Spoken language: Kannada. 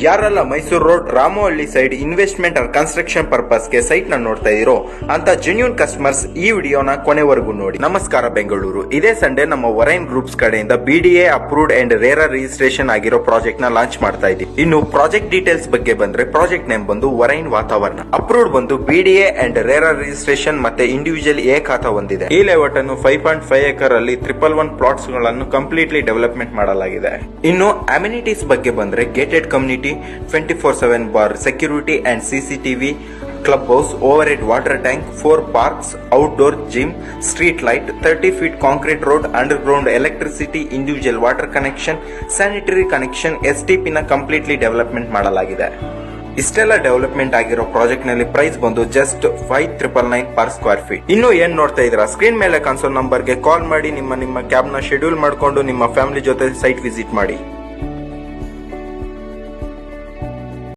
ಯಾರೆಲ್ಲ Mysuru road Ramohalli side investment or construction purpose ಗೆ ಸೈಟ್ ನ ನೋಡ್ತಾ ಇದೀರೋ ಅಂತ ಜೆನ್ಯೂನ್ ಕಸ್ಟಮರ್ಸ್ ಈ ವಿಡಿಯೋನ ಕೊನೆವರೆಗೂ ನೋಡಿ. ನಮಸ್ಕಾರ ಬೆಂಗಳೂರು. ಇದೇ ಸಂಡೇ ನಮ್ಮ ವರೈನ್ ಗ್ರೂಪ್ಸ್ ಕಡೆಯಿಂದ BDA approved and rarer registration ಆಗಿರೋ ಪ್ರಾಜೆಕ್ಟ್ ನ ಲಾಂಚ್ ಮಾಡ್ತಾ ಇದ್ದೀವಿ. ಇನ್ನು ಪ್ರಾಜೆಕ್ಟ್ ಡೀಟೇಲ್ಸ್ ಬಗ್ಗೆ ಬಂದ್ರೆ ಪ್ರಾಜೆಕ್ಟ್ ನೇಮ್ ಬಂದು ವರೈನ್ ವಾತಾವರಣ. ಅಪ್ರೂವ್ಡ್ ಬಂದು BDA ಅಂಡ್ ರೇರರ್ ರಿಜಿಸ್ಟ್ರೇಷನ್ ಮತ್ತೆ ಇಂಡಿವಿಜುವಲ್ ಎ ಖಾತಾ ಹೊಂದಿದೆ. ಈ ಲೇಔಟ್ ಅನ್ನು 5.5 ಎಕರ್ ಅಲ್ಲಿ 111 ಪ್ಲಾಟ್ಸ್ ಗಳನ್ನು ಕಂಪ್ಲೀಟ್ಲಿ ಡೆವಲಪ್ಮೆಂಟ್ ಮಾಡಲಾಗಿದೆ. ಇನ್ನು ಅಮ್ಯುನಿಟೀಸ್ ಬಗ್ಗೆ ಬಂದ್ರೆ gated community, 24/7 bar security and CCTV, club house, over head water tank, 4 parks, outdoor gym, street light, 30 feet concrete road, under ground electricity, individual water connection, sanitary connection, STP ನ ಕಂಪ್ಲೀಟ್ಲಿ ಡೆವಲಪ್ಮೆಂಟ್ ಮಾಡಲಾಗಿದೆ. ಇಷ್ಟೆಲ್ಲ ಡೆವಲಪ್ಮೆಂಟ್ ಆಗಿರೋ ಪ್ರಾಜೆಕ್ಟ್ ನಲ್ಲಿ ಪ್ರೈಸ್ ಬಂದು ಜಸ್ಟ್ 5,999 ಪರ್ ಸ್ಕ್ವೇರ್ ಫೀಟ್. ಇನ್ನು ಏನ್ ನೋಡ್ತಾ ಇದ್ದೀರಾ, ಸ್ಕ್ರೀನ್ ಮೇಲೆ ಕಾಣಿಸೋ ನಂಬರ್ ಗೆ ಕಾಲ್ ಮಾಡಿ ನಿಮ್ಮ ಕ್ಯಾಬ್ ನ ಶೆಡ್ಯೂಲ್ ಮಾಡಿಕೊಂಡು ನಿಮ್ಮ ಫ್ಯಾಮಿಲಿ ಜೊತೆ ಸೈಟ್ ವಿಸಿಟ್ ಮಾಡಿ.